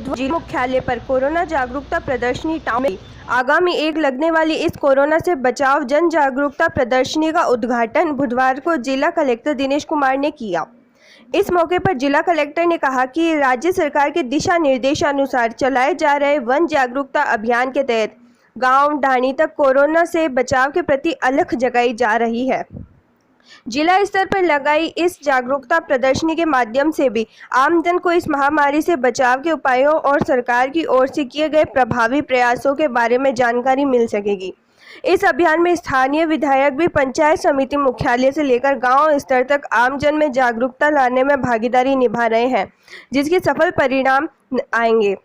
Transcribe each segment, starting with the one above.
बुधवार जिला मुख्यालय पर कोरोना जागरूकता प्रदर्शनी टाउन में आगामी 1 लगने वाली इस कोरोना से बचाव जन जागरूकता प्रदर्शनी का उद्घाटन बुधवार को जिला कलेक्टर दिनेश कुमार ने किया। इस मौके पर जिला कलेक्टर ने कहा कि राज्य सरकार के दिशा निर्देशानुसार चलाए जा रहे वन जागरूकता अभियान के तहत गांव ढाणी तक कोरोना से बचाव के प्रति अलख जगाई जा रही है। जिला स्तर पर लगाई इस जागरूकता प्रदर्शनी के माध्यम से भी आमजन को इस महामारी से बचाव के उपायों और सरकार की ओर से किए गए प्रभावी प्रयासों के बारे में जानकारी मिल सकेगी। इस अभियान में स्थानीय विधायक भी पंचायत समिति मुख्यालय से लेकर गांव स्तर तक आमजन में जागरूकता लाने में भागीदारी निभा रहे हैं, जिसके सफल परिणाम आएंगे।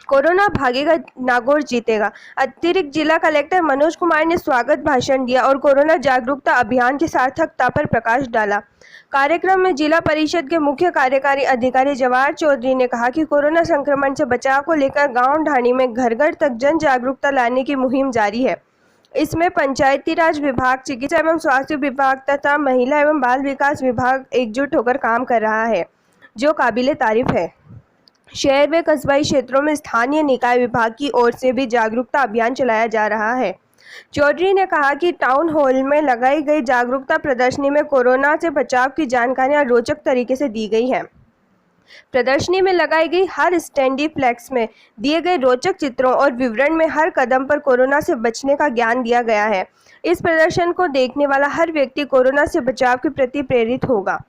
कोरोना भागेगा, नागौर जीतेगा। अतिरिक्त जिला कलेक्टर मनोज कुमार ने स्वागत भाषण दिया और कोरोना जागरूकता अभियान की सार्थकता पर प्रकाश डाला। कार्यक्रम में जिला परिषद के मुख्य कार्यकारी अधिकारी जवाहर चौधरी ने कहा कि कोरोना संक्रमण से बचाव को लेकर गांव ढाणी में घर घर तक जन जागरूकता लाने की मुहिम जारी है। इसमें पंचायती राज विभाग, चिकित्सा एवं स्वास्थ्य विभाग तथा महिला एवं बाल विकास विभाग एकजुट होकर काम कर रहा है, जो काबिले तारीफ है। शहर व कस्बाई क्षेत्रों में स्थानीय निकाय विभाग की ओर से भी जागरूकता अभियान चलाया जा रहा है। चौधरी ने कहा कि टाउन हॉल में लगाई गई जागरूकता प्रदर्शनी में कोरोना से बचाव की जानकारियां रोचक तरीके से दी गई हैं। प्रदर्शनी में लगाई गई हर स्टैंडी फ्लैक्स में दिए गए रोचक चित्रों और विवरण में हर कदम पर कोरोना से बचने का ज्ञान दिया गया है। इस प्रदर्शन को देखने वाला हर व्यक्ति कोरोना से बचाव के प्रति प्रेरित होगा।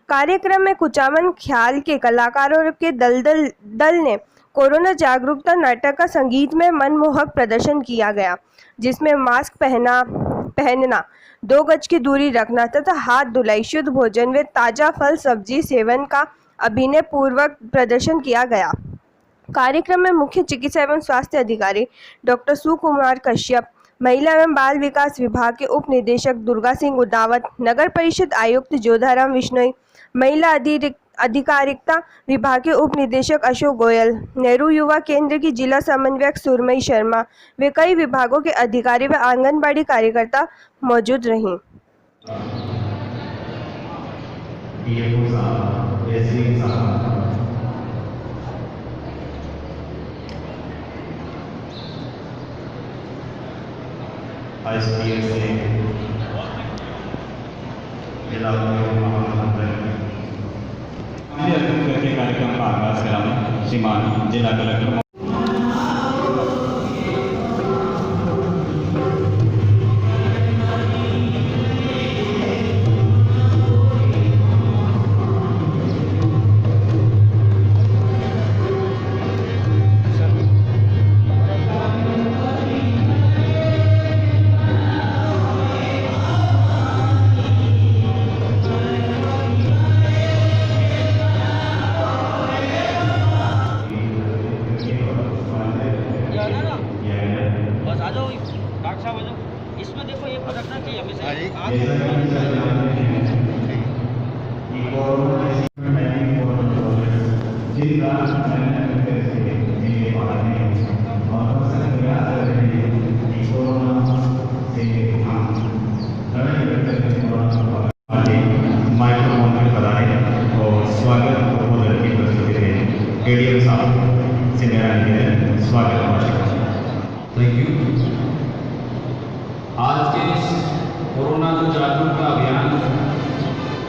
कार्यक्रम में कुचामन ख्याल के कलाकारों के दल ने कोरोना जागरूकता नाटक का संगीत में मनमोहक प्रदर्शन किया गया, जिसमें मास्क पहनना, 2 गज की दूरी रखना तथा हाथ धुलाई, शुद्ध भोजन व ताज़ा फल सब्जी सेवन का अभिनय पूर्वक प्रदर्शन किया गया। कार्यक्रम में मुख्य चिकित्सा एवं स्वास्थ्य अधिकारी डॉक्टर सुकुमार कश्यप, महिला एवं बाल विकास विभाग के उप निदेशक दुर्गा सिंह उदावत, नगर परिषद आयुक्त जोधाराम विश्नोई, महिला अधिकारिता विभाग के उप निदेशक अशोक गोयल, नेहरू युवा केंद्र की जिला समन्वयक सुरमई शर्मा व कई विभागों के अधिकारी व आंगनबाड़ी कार्यकर्ता मौजूद रहीं। कार्यक्रम का आगाज कराना श्रीमान जिला कलेक्टर। इसमें देखो ये रखना चाहिए हमेशा। माइक्रोफोन में बताने और स्वागत की प्रस्तुति दें एडीएम साहब से मेरा स्वागत। Thank you. आज के इस कोरोना जो जागरूकता अभियान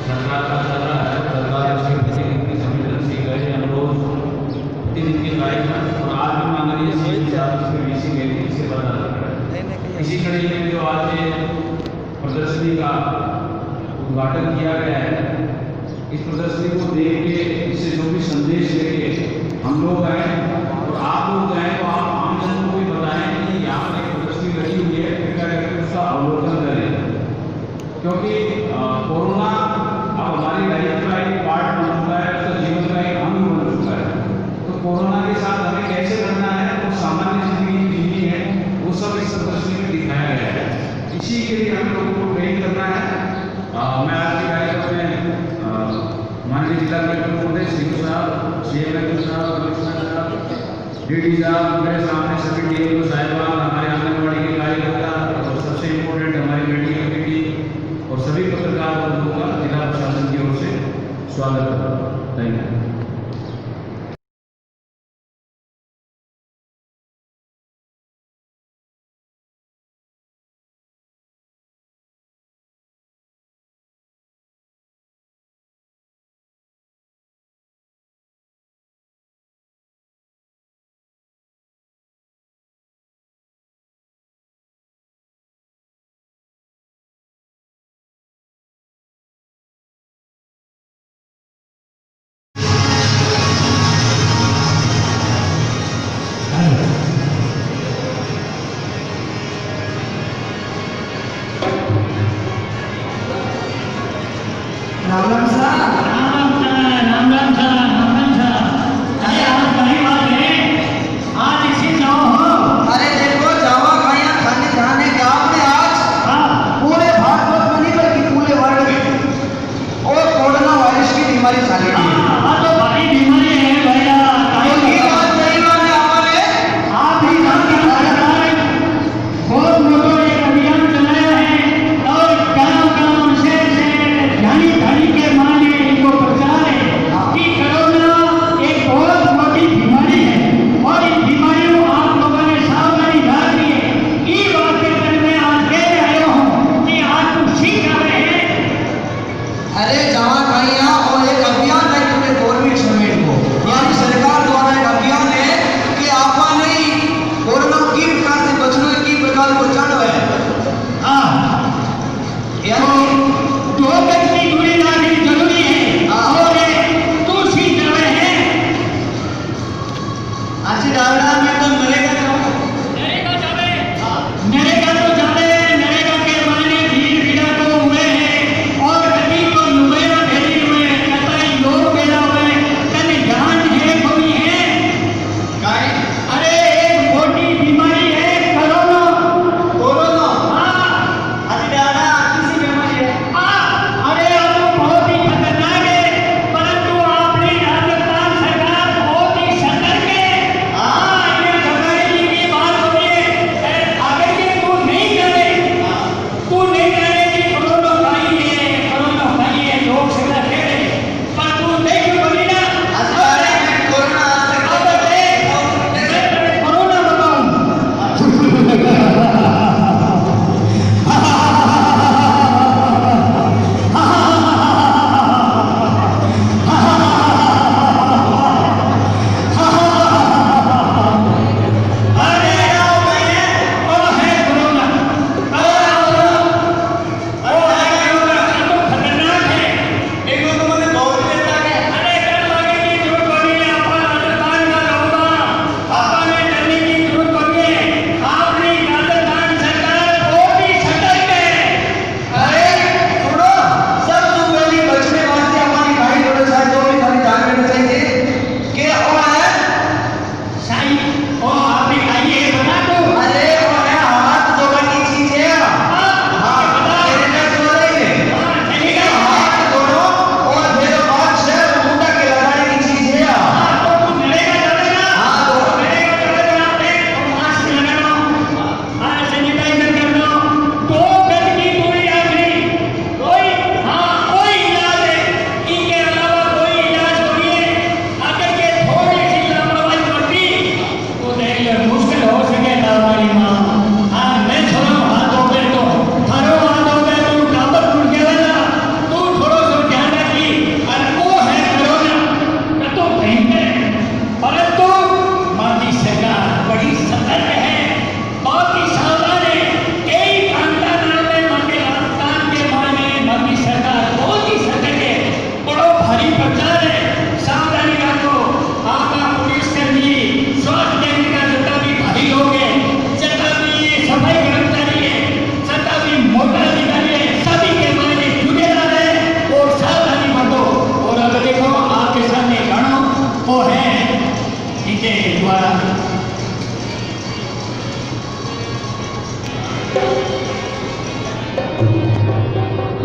सरकार का चल रहा है, सरकार इसके प्रति कितनी संवेदनशील है। हम रोज प्रतिदिन के कार्यक्रम और आज भी माननीय सीएम साहब इसमें मीटिंग गई थी, इससे पता लग रहा है। इसी कड़ी में जो आज प्रदर्शनी का उद्घाटन किया गया है, इस प्रदर्शनी को देख के इससे जो भी संदेश लेके हम लोग आए और आप लोग आए, तो आप आमजन को भी बताएं कि यहाँ पर एक प्रदर्शनी लगी हुई है, कृपया करके उसका अवलोकन करें। क्योंकि कोरोना अब हमारी लाइफ का एक पार्ट बन चुका है, उसका जीवन का एक अंग बन चुका है। तो कोरोना के साथ हमें कैसे करना है, तो सामान्य जिंदगी जीनी है, वो सब इस प्रदर्शनी में दिखाया गया है। इसी के लिए हम लोगों को ट्रेन करना है। मैं आज के कार्यक्रम में माननीय जिला कलेक्टर महोदय सिंह साहब, सीएम साहब, कमिश्नर साहब, डीडी साहब, मेरे सामने सभी टीम साहिबान, हमारे आंगनबाड़ी के कार्यकर्ता और सबसे इम्पोर्टेंट हमारी मीडिया कमेटी और सभी पत्रकार बंधुओं का जिला प्रशासन की ओर से स्वागत। Thank you. राम राम सा। अरे आज बड़ी बात है, आज इसी जाओ हो। अरे देखो जावा खाया खाने जाने का आपने आज पूरे भारत में नहीं बल्कि पूरे वर्ल्ड में और कोरोना वायरस की बीमारी चाली है। हाँ तो बड़ी बीमारी है भैया। ये बात सही बात है हमारे। आप ही जानते हैं, बहुत लोगों ने एक अभियान चलाया है और गांव-गांव से घड़ी के माने इनको प्रचार है कि कोरोना एक बहुत बड़ी बीमारी है और इन बीमारियों आप लोगों ने सावधानी बरत ली है। ये बात के बारे में आज कह रहे हो कि आज तुम सीख रहे हैं। अरे जावा खाया और एक अभियान है पूरे गवर्नमेंट समेत को, यानी सरकार द्वारा एक अभियान है कि आपने कोरोना की प्रकार से बचने की प्रकार को जानो है। यानी दो गज की दूरी रखनी जरूरी है और तू सीख रहे हैं। आज डालना में तो मरेगा नरेगा तो जावे, नरेगा के मायने भीड़ भीड़ा को हुए हैं और कभी तो नुबेरा भेजी हुए हैं, कतई लोग भेजा हुए हैं, कभी जान है कोई है। अरे एक मोटी बीमारी है कोरोना। हाँ अरे अब तो बहुत ही खतरनाक है, परंतु आपने राजस्थान सरकार बहुत ही सतर्क है। ये घबराने की बात होती है। अगर ये तू नहीं करे कि कोरोना खाइए लोग सदा कह रहे, पर तू नहीं बोली ना। कोरोना बताऊं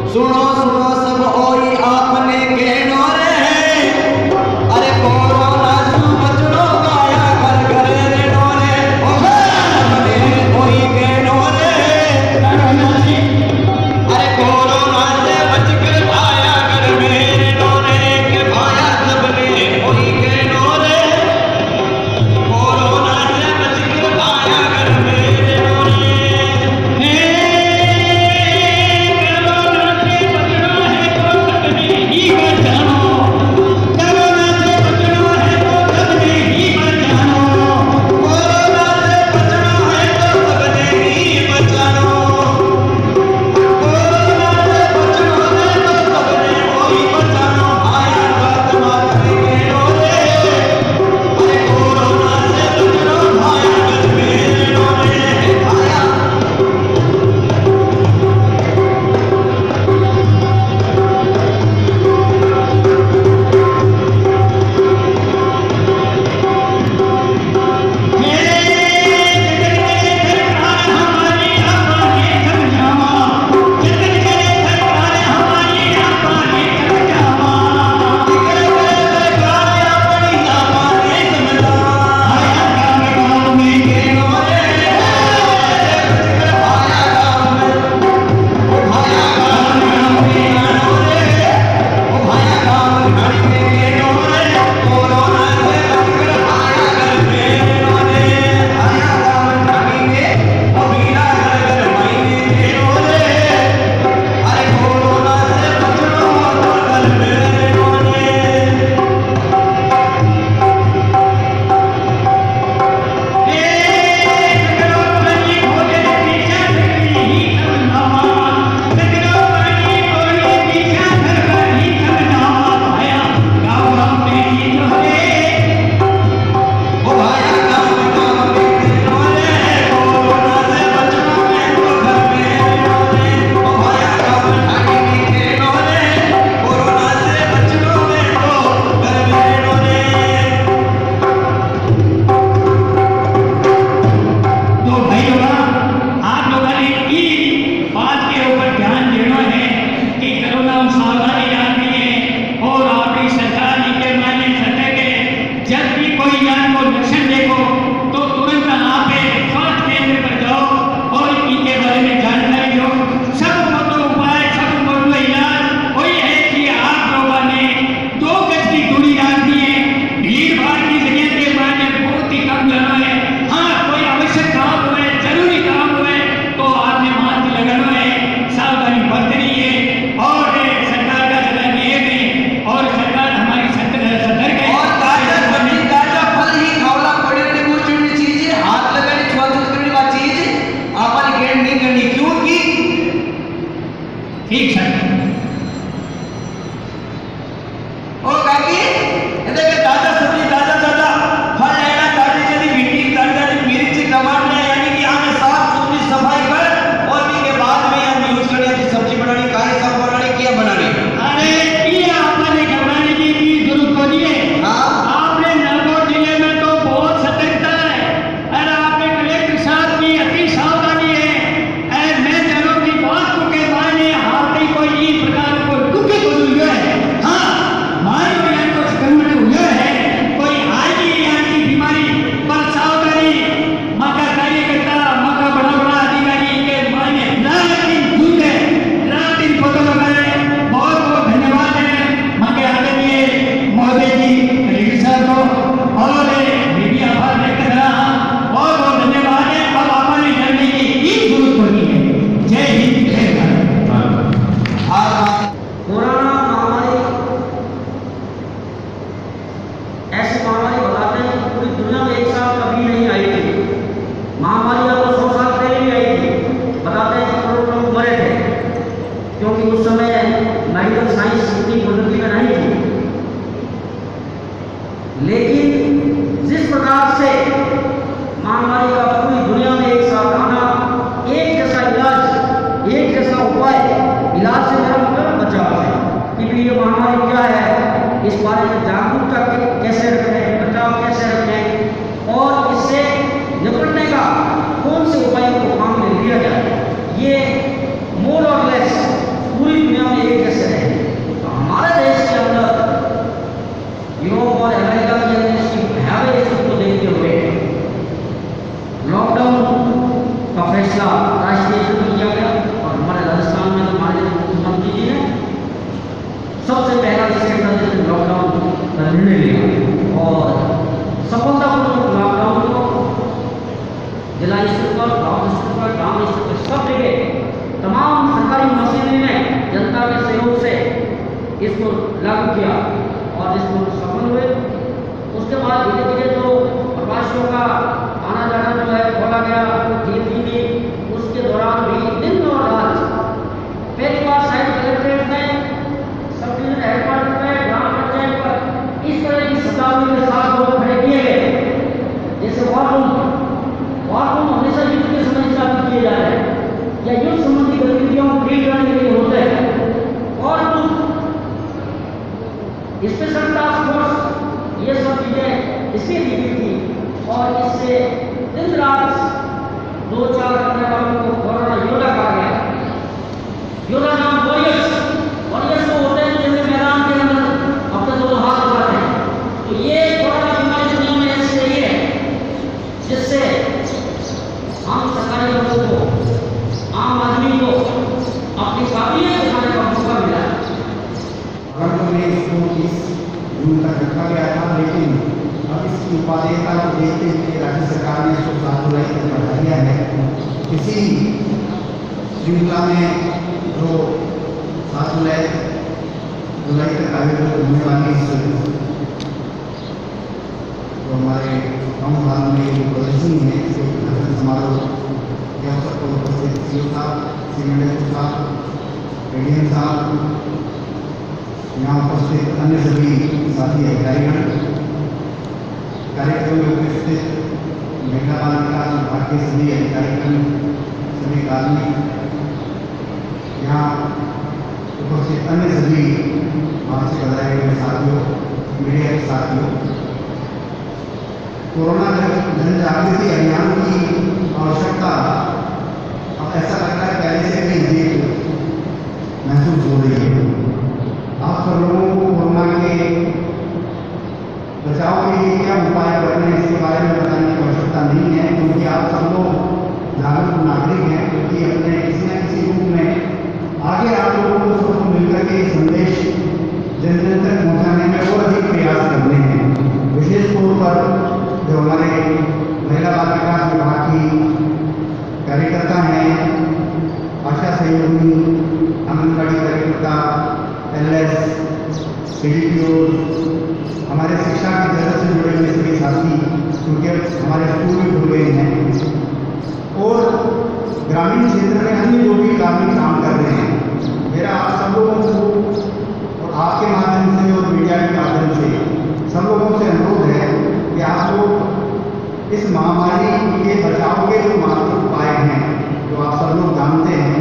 सुनो सुनो सब ओई आपने कहनो रे, अरे कोरोना से बचनो काया घर घर रहनो रे, ओ आपने ओई कहनो रे, अरे कोरोना से बच कर आया घर में रहनो रे, के भाया सबने ओई कहनो रे, कोरोना से बच कर आया घर में रहनो रे। छठी। और काकी એટલે કે તાજા સબ્જી તાજા તાજા ફળ લેના તાજી તાજી भिंडी ताजी मिर्ची टमाटर यानी कि आने साफ सुथरी सफाई कर और के बाद में हम यूज करने की सब्जी बनानी काली सब बनानी क्या बनानी। अरे ये आपने घबराने की जरूरत को नहीं है। हाँ आपने नरगौर जिले में तो बहुत सतर्कता है। अरे आपने कलेक्टर साहब की अति सावधानी है। अरे मैं जनों की बात को के माने हाथी कोई इस प्रकार को दुखी को हुए है। हाँ मारे यहाँ को संकट हुए है कोई आएगी यहाँ की बीमारी पर सावधानी मका कार्यकर्ता मका बड़ा बड़ा अधिकारी के माने रात दिन ढूंढे रात दिन फोटो लगाए। बहुत बहुत धन्यवाद है मके आदरणीय महोदय जी कलेक्टर साहब को और मीडिया आभार व्यक्त करा। बहुत बहुत धन्यवाद है। अब आपने जानने की जरूरत पड़ी है। जय हिंद जय भारत। कोरोना महामारी ऐसी महामारी बताते हैं कि पूरी दुनिया में एक साथ कभी नहीं आई थी। महामारी अब 100 साल पहले भी आई थी। बताते हैं कि करोड़ों लोग मरे थे क्योंकि उस समय मेडिकल साइंस इतनी प्रगति में नहीं थी। लेकिन जिस प्रकार से महामारी का पूरी दुनिया में एक साथ आना, एक जैसा इलाज, एक जैसा उपाय, इलाज से मेरा मतलब बचाव है कि भी ये महामारी क्या है, इस बारे में जागरूकता कैसे रखें, बचाव कैसे रखें और इससे निपटने का कौन से उपायों को काम में लिया जाए, ये मोर और लेस पूरी दुनिया में एक जैसे रहे। तो हमारे देश के अंदर यूरोप और अमेरिका के अंदर इसकी भयावह स्थिति को देखते हुए लॉकडाउन का फैसला राष्ट्रीय स्तर पर किया गया और हमारे राजस्थान में हमारे मुख्यमंत्री जी ने सबसे पहला लॉकडाउन का निर्णय लिया और सफलतापूर्वक लॉकडाउन को जिला स्तर पर गाँव स्तर पर ग्राम स्तर पर सब जगह तमाम सरकारी मशीनरी ने जनता के सहयोग से इसको लागू किया और इसको सफल हुए। उसके बाद धीरे धीरे तो प्रवासियों का आना जाना जो है खोला गया धीरे धीरे। उसके दौरान भी दिन और रात पहली बार साइड कलेक्ट्रेट में सब डिवीजन हेडक्वार्टर में ग्राम पंचायत पर इस तरह की शताब्दी के साथ लोग खड़े किए गए जैसे वॉर रूम हमेशा युद्ध के समय स्थापित किए जा रहे हैं या युद्ध संबंधी गतिविधियों को डील करने के लिए होते हैं। और स्पेशल टास्क फोर्स ये सब चीज़ें इसलिए दी गई थी और इससे दिन रात 2-4 करने वालों को कोरोना योद्धा कहा गया। योद्धा नाम वॉरियर्स को होते हैं जिनके मैदान के अंदर अपने दोनों हाथ उठाते हैं। तो ये कोरोना बीमारी दुनिया में ऐसी रही है जिससे हम सरकारी लोगों को आम आदमी को अपनी काबिलियत दिखाने का मौका मिला है। परंतु में इसको 30 जून तक रखा गया था, लेकिन अब इसकी उपादेयता को देखते हुए राज्य सरकार ने इसको 7 जुलाई तक बढ़ा दिया है। इसी श्रृंखला में जो 7 जुलाई तक आयोजित होने वाली जो हमारे गाँव हाल में प्रदर्शनी है, इसके उद्घाटन समारोह के अवसर पर उपस्थित सीओ साहब, सीएमडीओ साहब, एडीएम साहब, यहाँ उपस्थित अन्य सभी साथी अधिकारीगण, कार्यक्रम में उपस्थित महिला बाल विकास विभाग के सभी अधिकारीगण, सभी कार्मिक, यहाँ उपस्थित अन्य सभी आपसे बताए गए साथियों, मीडिया के साथियों, कोरोना जन जागृति अभियान की आवश्यकता अब ऐसा लगता है पहले से भी अधिक महसूस हो रही है। आप सब लोगों को कोरोना के बचाव के लिए क्या उपाय करने इसके बारे में बताने की आवश्यकता नहीं है, क्योंकि आप सब लोग जागरूक नागरिक हैं, क्योंकि अपने किसी न किसी रूप में आगे आप लोगों को सबको मिलकर के संदेश जन जन तक पहुँचाने में और अधिक प्रयास करने हैं। विशेष तौर पर जो हमारे महिला बाल विकास विभाग की कार्यकर्ता हैं, आशा सहयोगी, आंगनबाड़ी कार्यकर्ता, एलएस, सीडीपीओ, हमारे शिक्षा की जगत से जुड़े हुए सभी साथी, क्योंकि हमारे स्कूल भी खुल गए हैं, और ग्रामीण क्षेत्र में अन्य जो भी कार्मिक काम कर रहे हैं, मेरा आप सब लोगों को और आपके माध्यम से और मीडिया के माध्यम से सब लोगों से अनुरोध है कि आप लोग इस महामारी के बचाव के जो मात्र उपाय हैं जो आप सब लोग जानते हैं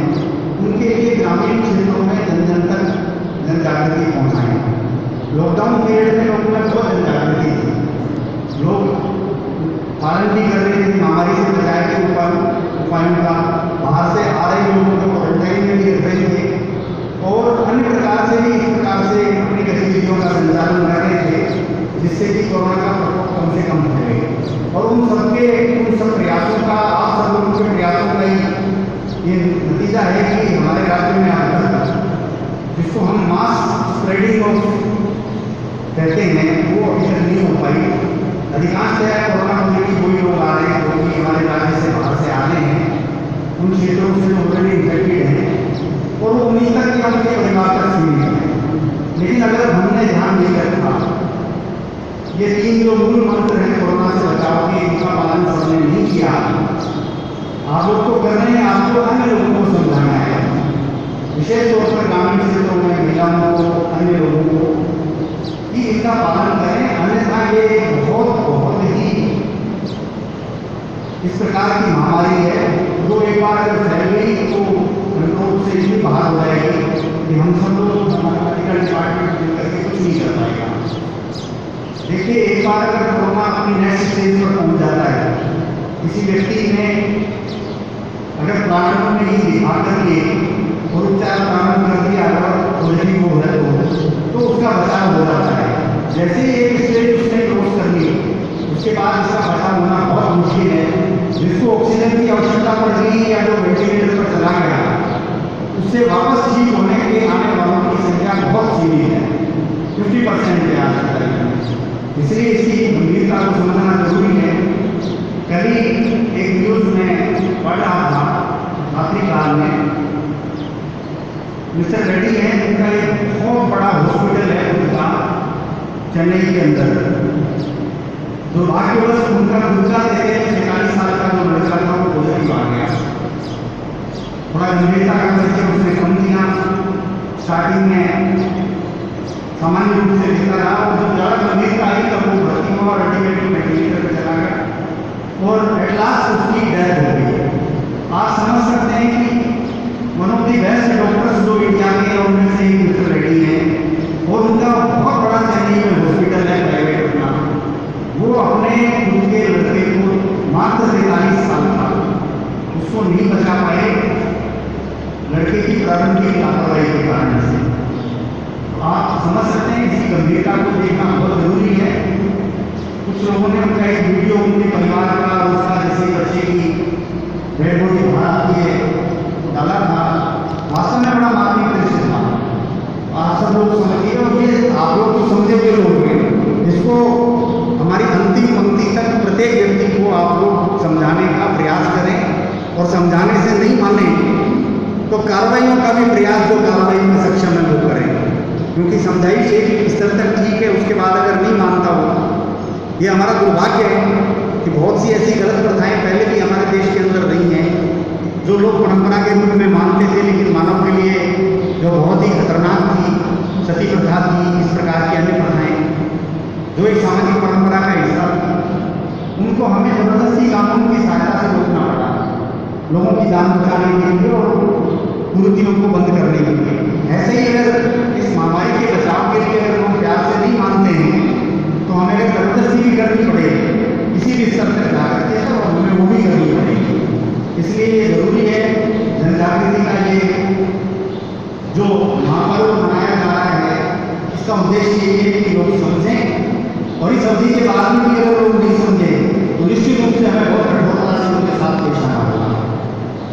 उनके लिए ग्रामीण क्षेत्रों में जन जन तक जन जागृति पहुँचाएँ। लॉकडाउन पीरियड में लोगों में बहुत जन जागृति थी, लोग पालन भी कर रहे थे महामारी से बचाव के उपायों का, बाहर से आ रहे लोगों को क्वारंटाइन में भी रख रहे थे और अन्य प्रकार से भी इस प्रकार से अपनी गतिविधियों का संचालन कर रहे थे जिससे कि कोरोना का प्रकोप कम से कम हो। और उन सब प्रयासों का, आप सब लोगों के प्रयासों का ही ये नतीजा है कि हमारे राज्य में आज जिसको हम मास स्प्रेडिंग कहते हैं वो अभी तक नहीं हो पाई। अधिकांश कोरोना होने की कोई लोग आ रहे हैं जो कि हमारे राज्य से बाहर से आ रहे हैं, उन क्षेत्रों से ऑलरेडी इन्फेक्टेड हैं और वो उन्हीं तक या उनके परिवार तक सीमित है। लेकिन अगर हमने ध्यान नहीं रखा, ये 3 जो मूल मंत्र हैं कोरोना से बचाव के, इनका पालन सबने नहीं किया, आप लोग तो कर रहे हैं, आपको अन्य लोगों को समझाना है, विशेष तौर पर ग्रामीण क्षेत्रों में महिलाओं को, अन्य लोगों को कि इनका पालन करें, अन्यथा ये बहुत ही इस प्रकार की महामारी है जो एक बार अगर फैल गई तो कंट्रोल से इतनी बाहर हो जाएगी कि हम सब लोग हमारा मेडिकल डिपार्टमेंट मिलकर के कुछ नहीं कर पाएगा। देखिए, एक बार अगर कोरोना अपनी नेक्स्ट स्टेज पर पहुंच जाता है, किसी व्यक्ति ने अगर प्रारंभ में ही दिखा करके और उपचार प्रारंभ कर दिया अगर पॉजिटिव हो है तो उसका बचाव हो जाता है। जैसे ही एक स्टेज उसने क्रॉस कर ली उसके बाद इसका बचाव होना बहुत मुश्किल है। जिसको ऑक्सीजन की आवश्यकता पड़ गई या जो वेंटिलेटर पर चला गया उससे वापस ठीक होने के आने वालों की संख्या बहुत सीमित है, 50% के आसपास। इसलिए इसकी गंभीरता को समझना जरूरी है। कल ही एक न्यूज़ में पढ़ रहा था, रात्रिकाल में मिस्टर रेड्डी हैं, उनका एक बहुत बड़ा हॉस्पिटल है उनका चेन्नई के अंदर। दुर्भाग्यवश उनका दूसरा देखे 45 साल का जो लड़का था वो पॉजिटिव आ गया। थोड़ा गंभीरता का करके उसने कम दिया, स्टार्टिंग में सामान्य रूप से दिखता रहा और जब ज़्यादा गंभीरता आई तब वो भर्ती हुआ और अल्टीमेटली वेंटिलेटर पर चला गया और एट लास्ट उसकी डेथ हो गई। आप समझ सकते हैं कि one of the best doctors जो इंडिया के और उनमें से एक मिस्टर रेड्डी हैं और उनका बहुत बड़ा चेन्नई में हॉस्पिटल है प्राइवेट अपना, वो अपने खुद के लड़के को मात्र 43 साल का उसको नहीं बचा पाए लड़के की प्रारंभिक लापरवाही के कारण से। आप समझ सकते हैं इसकी गंभीरता को देखना बहुत जरूरी है। कुछ लोगों ने उनका एक वीडियो उनके परिवार का उसका जैसे बच्चे की डेड बॉडी बाहर आती है डाला था, वास्तव में बड़ा मार्मिक दृश्य था। आप सब लोग समझिए और ये आप लोग तो समझे हुए लोग हैं, इसको हमारी अंतिम पंक्ति तक प्रत्येक व्यक्ति को आप लोग समझाने का प्रयास करें और समझाने से नहीं माने तो कार्रवाइयों का भी प्रयास जो कार्रवाई में सक्षम है वो करें, क्योंकि समझाई एक स्तर तक ठीक है, उसके बाद अगर नहीं मानता हो, ये हमारा दुर्भाग्य है कि बहुत सी ऐसी गलत प्रथाएं पहले भी हमारे देश के अंदर रही हैं जो लोग परंपरा के रूप में मानते थे, लेकिन मानव के लिए जो बहुत ही खतरनाक थी, सती प्रथा थी, इस प्रकार की अन्य प्रथाएं जो एक सामाजिक परंपरा का हिस्सा थी, उनको हमें जबरदस्ती कानून की सहायता से रोकना पड़ा, लोगों की जान बचाने के लिए और कुरीतियों को बंद करने के लिए। ऐसे ही अगर इस महामारी के बचाव के लिए अगर हम प्यार से नहीं मानते हैं तो हमें अगर जबरदस्ती भी करनी पड़ेगी किसी भी स्तर तक जा करके तो हमें वो भी करनी पड़ेगी। इसलिए ये जरूरी है जन जागृति का ये जो महापर्व मनाया जा रहा है इसका उद्देश्य ये है कि लोग समझें और इस अवधि के बाद में भी अगर लोग नहीं समझे तो निश्चित रूप से हमें बहुत कठोरता से उनके साथ पेश आना होगा।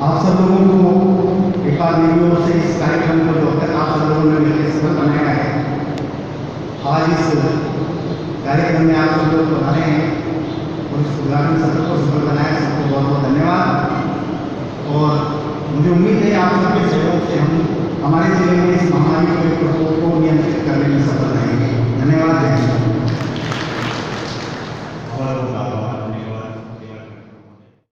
आप सब लोगों को एक बार वीडियो से इस कार्यक्रम को जो तक आप सब लोगों ने मिलकर सफल बनाया है, आज इस कार्यक्रम में आप सब लोग बना रहे हैं और इस उद्घाटन सत्र को सफल बनाया, सबको बहुत बहुत धन्यवाद। और मुझे उम्मीद है आप सबके सहयोग से हम हमारे जिले में इस महामारी के प्रकोप को नियंत्रित करने में सफल रहेंगे। धन्यवाद। जय हिंद।